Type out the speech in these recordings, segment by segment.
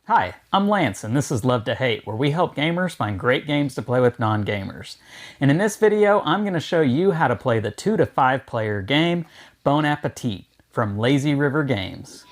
Hi, I'm Lance and this is Love to Hate, where we help gamers find great games to play with non-gamers. And in this video, I'm going to show you how to play the 2 to 5 player game, Bon Appetit, from Lazy River Games.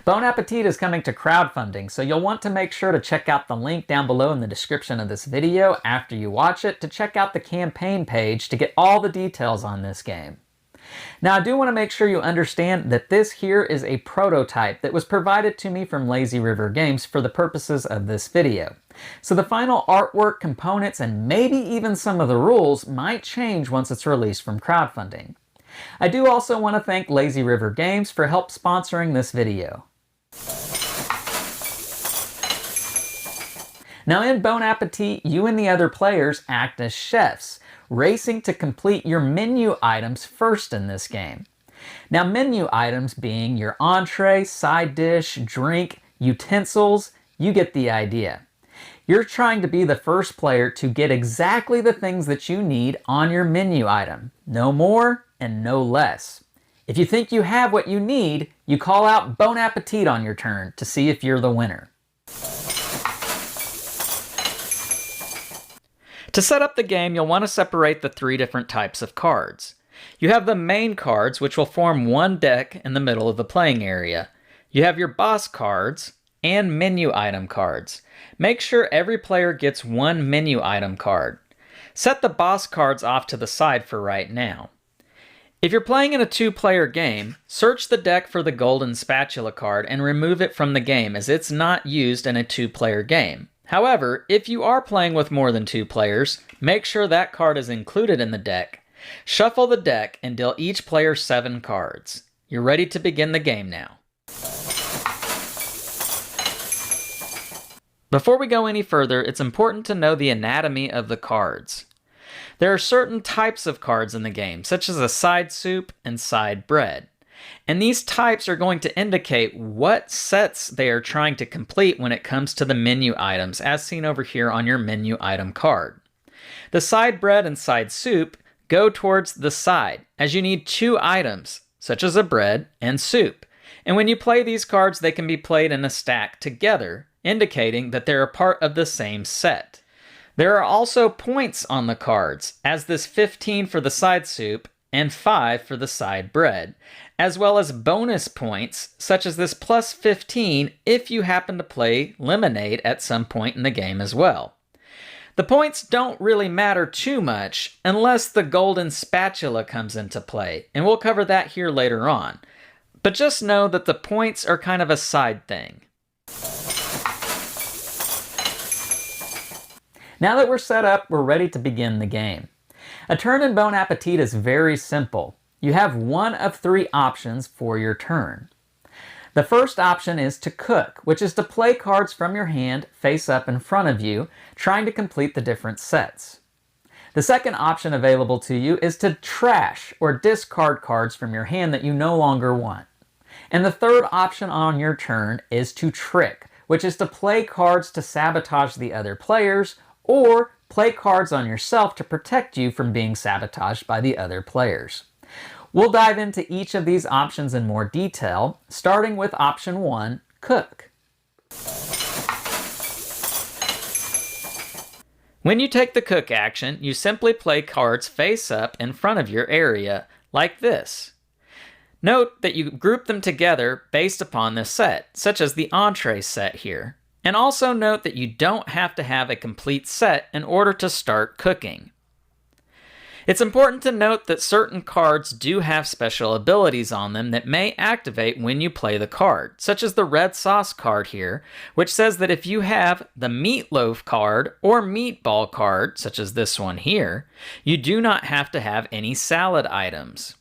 Bon Appetit is coming to crowdfunding, so you'll want to make sure to check out the link down below in the description of this video after you watch it to check out the campaign page to get all the details on this game. Now, I do want to make sure you understand that this here is a prototype that was provided to me from Lazy River Games for the purposes of this video. So the final artwork, components, and maybe even some of the rules might change once it's released from crowdfunding. I do also want to thank Lazy River Games for help sponsoring this video. Now in Bon Appetit, you and the other players act as chefs, racing to complete your menu items first in this game. Now menu items being your entree, side dish, drink, utensils, you get the idea. You're trying to be the first player to get exactly the things that you need on your menu item. No more and no less. If you think you have what you need, you call out Bon Appetit on your turn to see if you're the winner. To set up the game, you'll want to separate the 3 different types of cards. You have the main cards, which will form one deck in the middle of the playing area. You have your boss cards and menu item cards. Make sure every player gets one menu item card. Set the boss cards off to the side for right now. If you're playing in a 2-player game, search the deck for the Golden Spatula card and remove it from the game as it's not used in a 2-player game. However, if you are playing with more than 2 players, make sure that card is included in the deck. Shuffle the deck and deal each player 7 cards. You're ready to begin the game now. Before we go any further, it's important to know the anatomy of the cards. There are certain types of cards in the game, such as a side soup and side bread. And these types are going to indicate what sets they are trying to complete when it comes to the menu items, as seen over here on your menu item card. The side bread and side soup go towards the side, as you need 2 items, such as a bread and soup. And when you play these cards, they can be played in a stack together, indicating that they're a part of the same set. There are also points on the cards, as this 15 for the side soup and 5 for the side bread, as well as bonus points, such as this plus 15 if you happen to play lemonade at some point in the game as well. The points don't really matter too much unless the Golden Spatula comes into play, and we'll cover that here later on. But just know that the points are kind of a side thing. Now that we're set up, we're ready to begin the game. A turn in Bon Appetit is very simple. You have one of 3 options for your turn. The first option is to cook, which is to play cards from your hand face up in front of you, trying to complete the different sets. The second option available to you is to trash or discard cards from your hand that you no longer want. And the third option on your turn is to trick, which is to play cards to sabotage the other players, or play cards on yourself to protect you from being sabotaged by the other players. We'll dive into each of these options in more detail, starting with option 1, cook. When you take the cook action, you simply play cards face up in front of your area, like this. Note that you group them together based upon the set, such as the entree set here. And also note that you don't have to have a complete set in order to start cooking. It's important to note that certain cards do have special abilities on them that may activate when you play the card, such as the red sauce card here, which says that if you have the meatloaf card or meatball card, such as this one here, you do not have to have any salad items.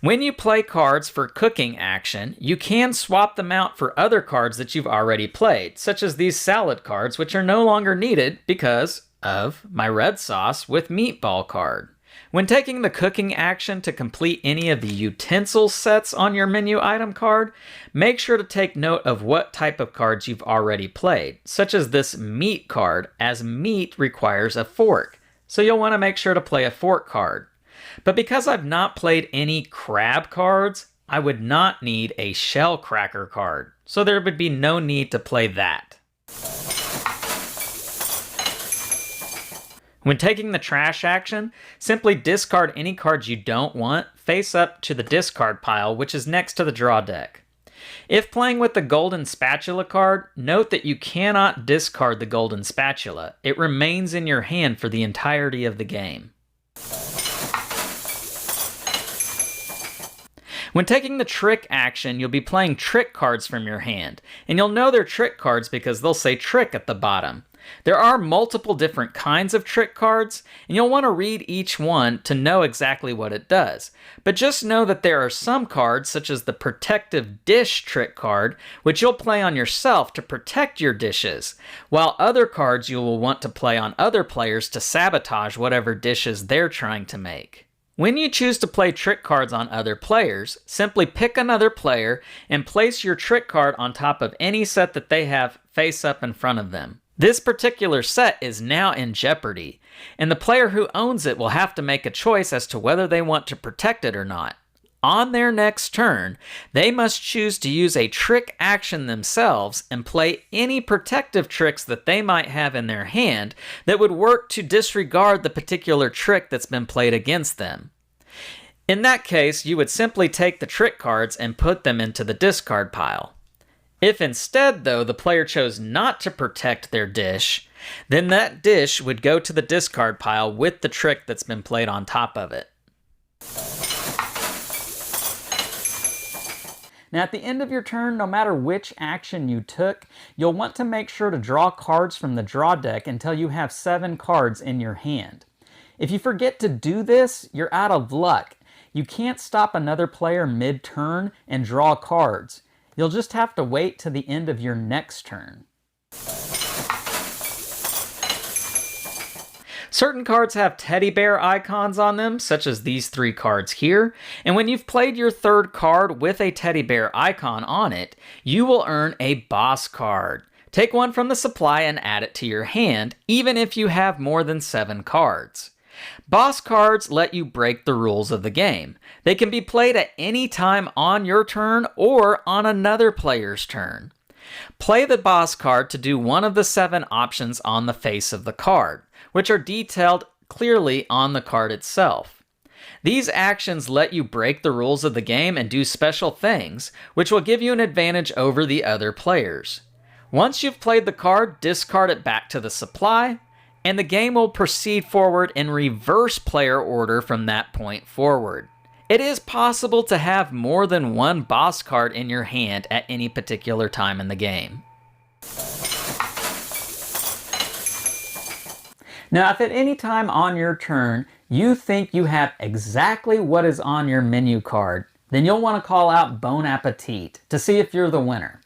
When you play cards for cooking action, you can swap them out for other cards that you've already played, such as these salad cards, which are no longer needed because of my red sauce with meatball card. When taking the cooking action to complete any of the utensil sets on your menu item card, make sure to take note of what type of cards you've already played, such as this meat card, as meat requires a fork, so you'll want to make sure to play a fork card. But because I've not played any crab cards, I would not need a shell cracker card, so there would be no need to play that. When taking the trash action, simply discard any cards you don't want face up to the discard pile, which is next to the draw deck. If playing with the Golden Spatula card, note that you cannot discard the Golden Spatula. It remains in your hand for the entirety of the game. When taking the trick action, you'll be playing trick cards from your hand, and you'll know they're trick cards because they'll say trick at the bottom. There are multiple different kinds of trick cards, and you'll want to read each one to know exactly what it does. But just know that there are some cards, such as the Protective Dish trick card, which you'll play on yourself to protect your dishes, while other cards you will want to play on other players to sabotage whatever dishes they're trying to make. When you choose to play trick cards on other players, simply pick another player and place your trick card on top of any set that they have face up in front of them. This particular set is now in jeopardy, and the player who owns it will have to make a choice as to whether they want to protect it or not. On their next turn, they must choose to use a trick action themselves and play any protective tricks that they might have in their hand that would work to disregard the particular trick that's been played against them. In that case, you would simply take the trick cards and put them into the discard pile. If instead, though, the player chose not to protect their dish, then that dish would go to the discard pile with the trick that's been played on top of it. Now at the end of your turn, no matter which action you took, you'll want to make sure to draw cards from the draw deck until you have 7 cards in your hand. If you forget to do this, you're out of luck. You can't stop another player mid-turn and draw cards. You'll just have to wait to the end of your next turn. Certain cards have teddy bear icons on them, such as these 3 cards here, and when you've played your third card with a teddy bear icon on it, you will earn a boss card. Take one from the supply and add it to your hand, even if you have more than 7 cards. Boss cards let you break the rules of the game. They can be played at any time on your turn or on another player's turn. Play the boss card to do one of the 7 options on the face of the card, which are detailed clearly on the card itself. These actions let you break the rules of the game and do special things, which will give you an advantage over the other players. Once you've played the card, discard it back to the supply, and the game will proceed forward in reverse player order from that point forward. It is possible to have more than one boss card in your hand at any particular time in the game. Now, if at any time on your turn you think you have exactly what is on your menu card, then you'll want to call out Bon Appetit to see if you're the winner.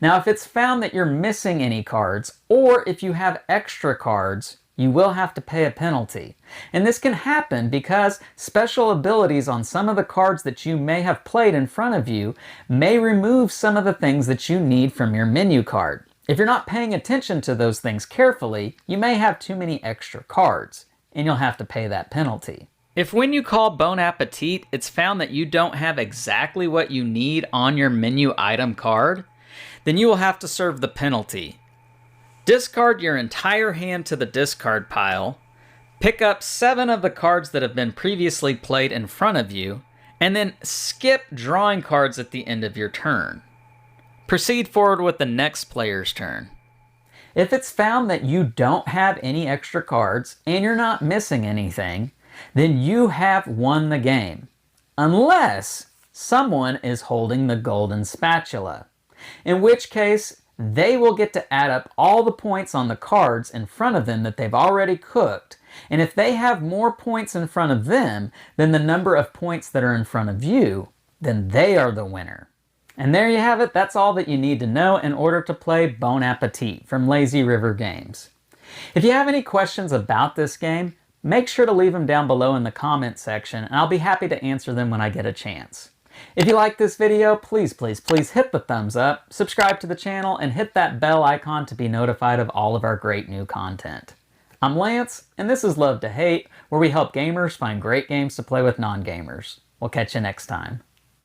Now, if it's found that you're missing any cards, or if you have extra cards, you will have to pay a penalty. And this can happen because special abilities on some of the cards that you may have played in front of you may remove some of the things that you need from your menu card. If you're not paying attention to those things carefully, you may have too many extra cards, and you'll have to pay that penalty. If when you call Bon Appetit, it's found that you don't have exactly what you need on your menu item card, then you will have to serve the penalty. Discard your entire hand to the discard pile, pick up 7 of the cards that have been previously played in front of you, and then skip drawing cards at the end of your turn. Proceed forward with the next player's turn. If it's found that you don't have any extra cards and you're not missing anything, then you have won the game, unless someone is holding the Golden Spatula, in which case they will get to add up all the points on the cards in front of them that they've already cooked, and if they have more points in front of them than the number of points that are in front of you, then they are the winner. And there you have it. That's all that you need to know in order to play Bon Appetit from Lazy River Games. If you have any questions about this game, make sure to leave them down below in the comment section, and I'll be happy to answer them when I get a chance. If you like this video, please hit the thumbs up, subscribe to the channel, and hit that bell icon to be notified of all of our great new content. I'm Lance, and this is Love to Hate, where we help gamers find great games to play with non-gamers. We'll catch you next time.